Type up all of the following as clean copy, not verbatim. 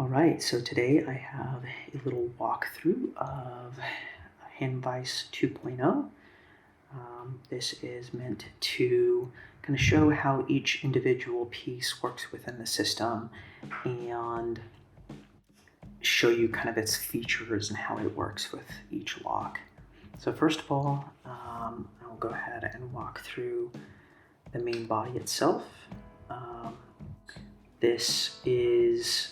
All right, so today I have a little walkthrough of Vise 2.0. This is meant to kind of show how each individual piece works within the system and show you kind of its features and how it works with each lock. So first of all, I'll go ahead and walk through the main body itself. This is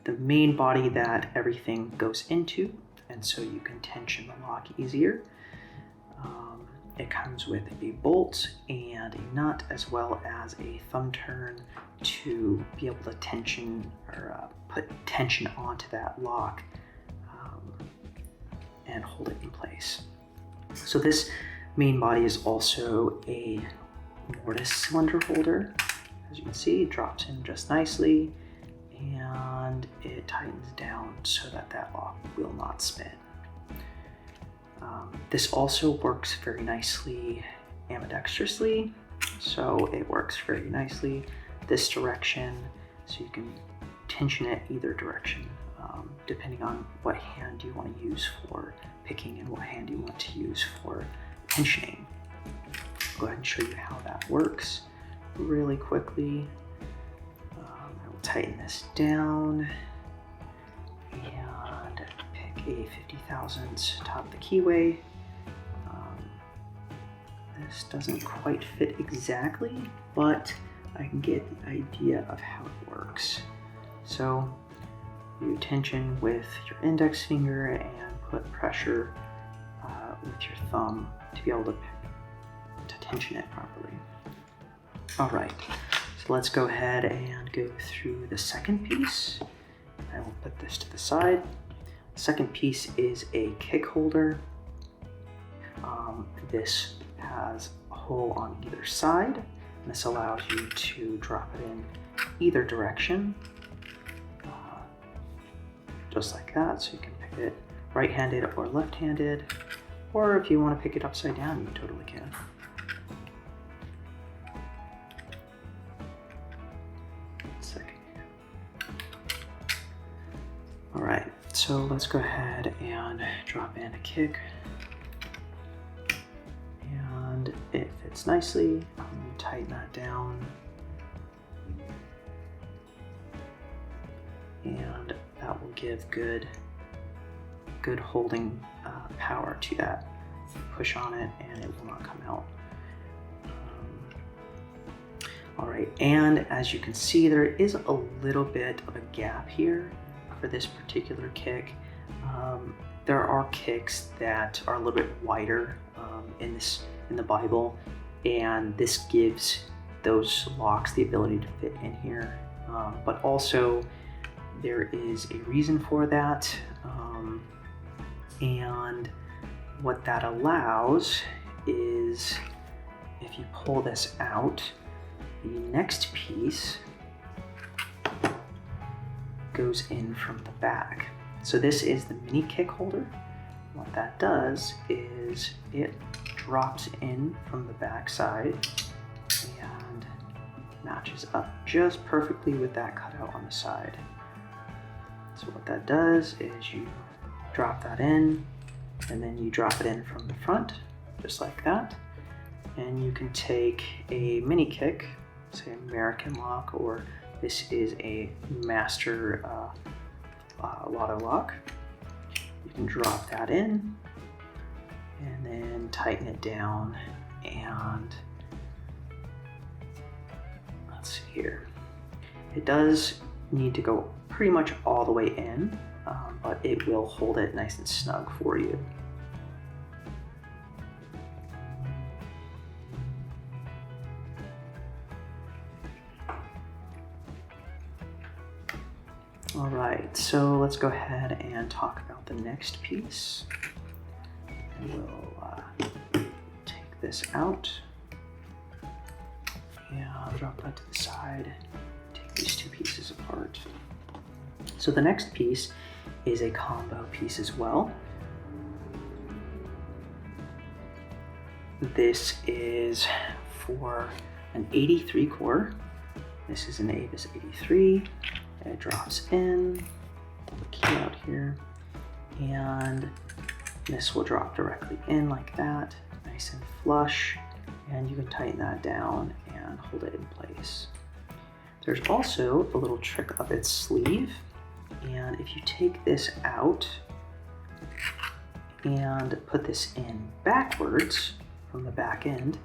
the main body that everything goes into, and so you can tension the lock easier. It comes with a bolt and a nut, as well as a thumb turn to be able to tension or put tension onto that lock and hold it in place. So this main body is also a Mortise cylinder holder. As you can see, it drops in just nicely, and it tightens down so that that lock will not spin. This also works very nicely ambidextrously, so it works very nicely this direction, so you can tension it either direction, depending on what hand you want to use for picking and what hand you want to use for tensioning. I'll go ahead and show you how that works really quickly. I will tighten this down and pick a 50 thousandths top of the keyway. This doesn't quite fit exactly, but I can get the idea of how it works. So you tension with your index finger and put pressure with your thumb to be able to tension it properly. All right, so let's go ahead and go through the second piece. I will put this to the side. The second piece is a Kik Holder. This has a hole on either side, and this allows you to drop it in either direction, just like that. So you can pick it right-handed or left-handed, or if you want to pick it upside down, you totally can. All right, so let's go ahead and drop in a Kik. And it fits nicely. You tighten that down. And that will give good holding power to that. Push on it and it will not come out. All right, and as you can see, there is a little bit of a gap here for this particular Kik. There are Kiks that are a little bit wider in the Bible, and this gives those locks the ability to fit in here. But also there is a reason for that, and what that allows is if you pull this out, the next piece goes in from the back. So this is the mini Kik Holder. What that does is it drops in from the back side and matches up just perfectly with that cutout on the side. So what that does is you drop that in, and then you drop it in from the front, just like that. And you can take a mini Kik, say American lock, or this is a master lotto lock. You can drop that in and then tighten it down, and let's see here. It does need to go pretty much all the way in, but it will hold it nice and snug for you. All right, so let's go ahead and talk about the next piece. And we'll take this out and drop that to the side. Take these two pieces apart. So the next piece is a combo piece as well. This is for an 83 core. This is an Avis 83. It drops in, pull the key out here, and this will drop directly in like that, nice and flush, and you can tighten that down and hold it in place. There's also a little trick up its sleeve, and if you take this out and put this in backwards from the back end,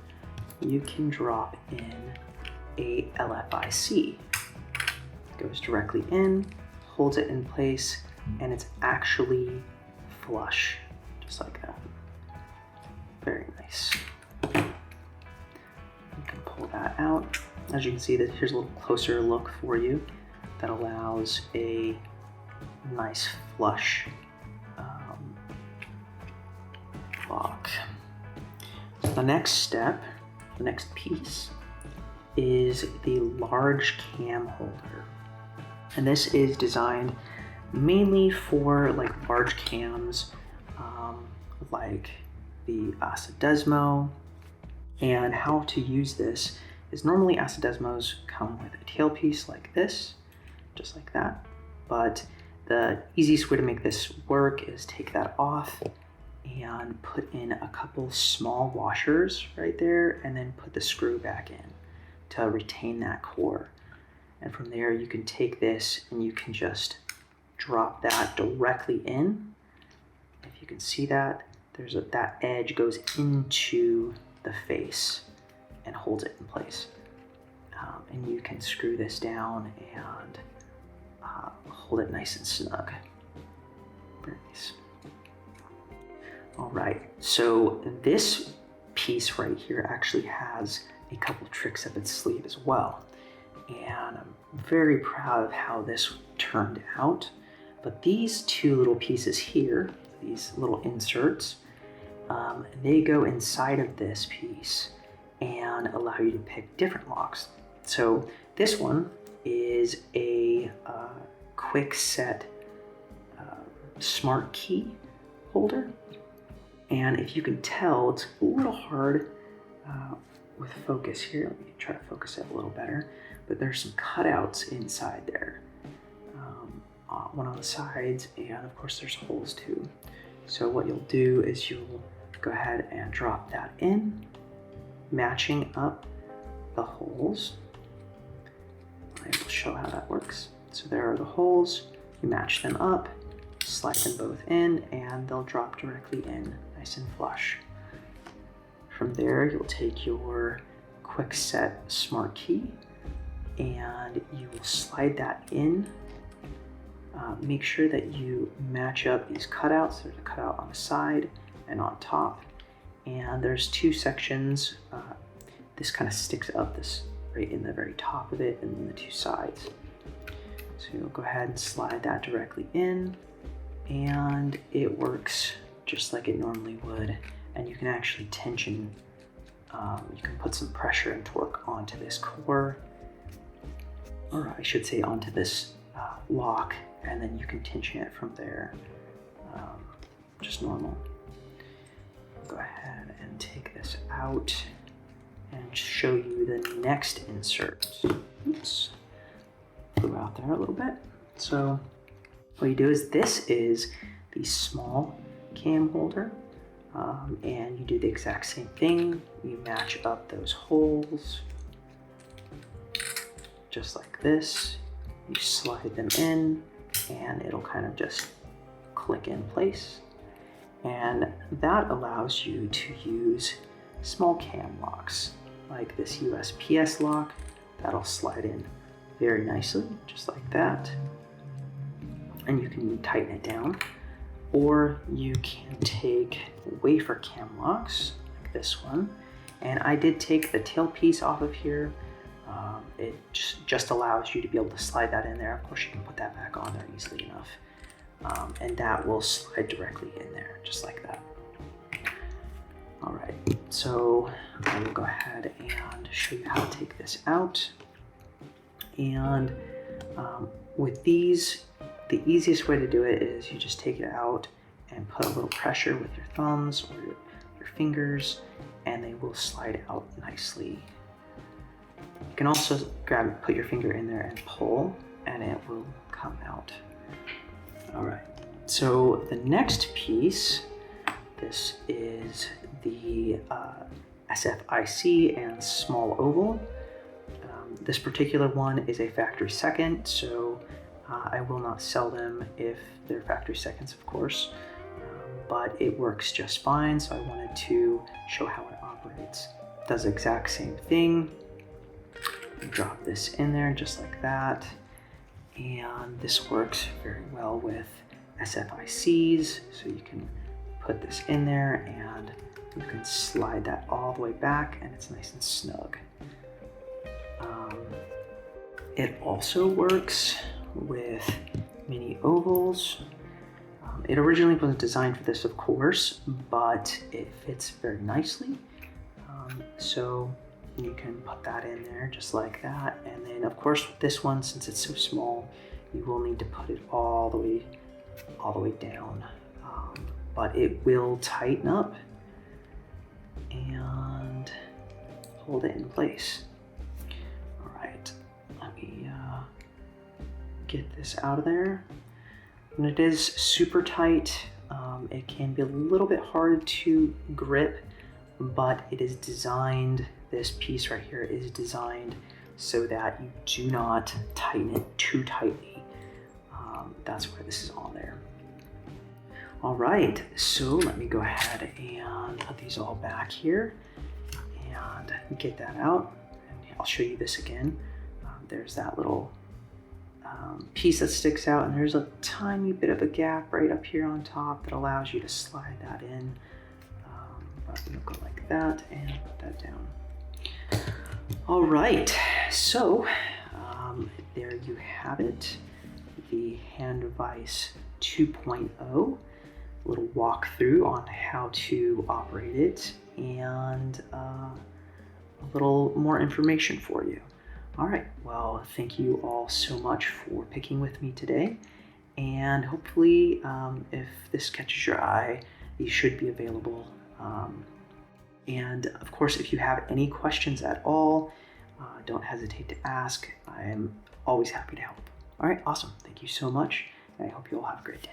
you can drop in a LFIC. It goes directly in, holds it in place, and it's actually flush, just like that. Very nice. You can pull that out. As you can see, here's a little closer look for you that allows a nice flush lock. So the next step, the next piece, is the large cam holder. And this is designed mainly for like large cams, like the Acedesmo. And how to use this is normally Acedesmos come with a tailpiece like this, just like that. But the easiest way to make this work is take that off and put in a couple small washers right there, and then put the screw back in to retain that core. And from there you can take this and you can just drop that directly in. If you can see that, that edge goes into the face and holds it in place. And you can screw this down and hold it nice and snug. Very nice. All right, so this piece right here actually has a couple tricks up its sleeve as well. And I'm very proud of how this turned out. But these two little pieces here, these little inserts, they go inside of this piece and allow you to pick different locks. So this one is a Kwikset SmartKey holder. And if you can tell, it's a little hard with focus here. Let me try to focus it a little better. But there's some cutouts inside there. One on the sides, and of course there's holes too. So what you'll do is you'll go ahead and drop that in, matching up the holes. I will show how that works. So there are the holes, you match them up, slide them both in, and they'll drop directly in, nice and flush. From there, you'll take your Kwikset SmartKey and you will slide that in. Make sure that you match up these cutouts. There's a cutout on the side and on top, and there's two sections. This kind of sticks up this right in the very top of it, and then the two sides. So you'll go ahead and slide that directly in, and it works just like it normally would. And you can actually tension, you can put some pressure and torque onto this core, or I should say onto this lock, and then you can tension it from there, just normal. Go ahead and take this out and show you the next insert. Oops, flew out there a little bit. So what you do is, this is the small cam holder, and you do the exact same thing. You match up those holes just like this. You slide them in and it'll kind of just click in place. And that allows you to use small cam locks like this USPS lock. That'll slide in very nicely, just like that. And you can tighten it down. Or you can take wafer cam locks like this one. And I did take the tailpiece off of here. It just allows you to be able to slide that in there. Of course, you can put that back on there easily enough. And that will slide directly in there, just like that. All right, so I will go ahead and show you how to take this out. And with these, the easiest way to do it is you just take it out and put a little pressure with your thumbs or your fingers, and they will slide out nicely. You can also put your finger in there and pull, and it will come out. All right, so the next piece, this is the SFIC and small oval. This particular one is a factory second, so I will not sell them if they're factory seconds, of course, but it works just fine, so I wanted to show how it operates. It does the exact same thing. Drop this in there just like that, and this works very well with SFICs, so you can put this in there and you can slide that all the way back and it's nice and snug. It also works with mini ovals. It originally wasn't designed for this, of course, but it fits very nicely. So you can put that in there just like that. And then of course with this one, since it's so small, you will need to put it all the way down. But it will tighten up and hold it in place. All right, let me get this out of there. And it is super tight. It can be a little bit hard to grip, but it is designed, this piece right here is designed so that you do not tighten it too tightly. That's why this is on there. All right, so let me go ahead and put these all back here and get that out. And I'll show you this again. There's that little piece that sticks out, and there's a tiny bit of a gap right up here on top that allows you to slide that in. But we'll go like that and put that down. All right, so there you have it, the Hand Vise 2.0. A little walkthrough on how to operate it and a little more information for you. All right, well, thank you all so much for picking with me today, and hopefully if this catches your eye, these should be available. And of course, if you have any questions at all, don't hesitate to ask. I'm always happy to help. All right, awesome. Thank you so much, and I hope you all have a great day.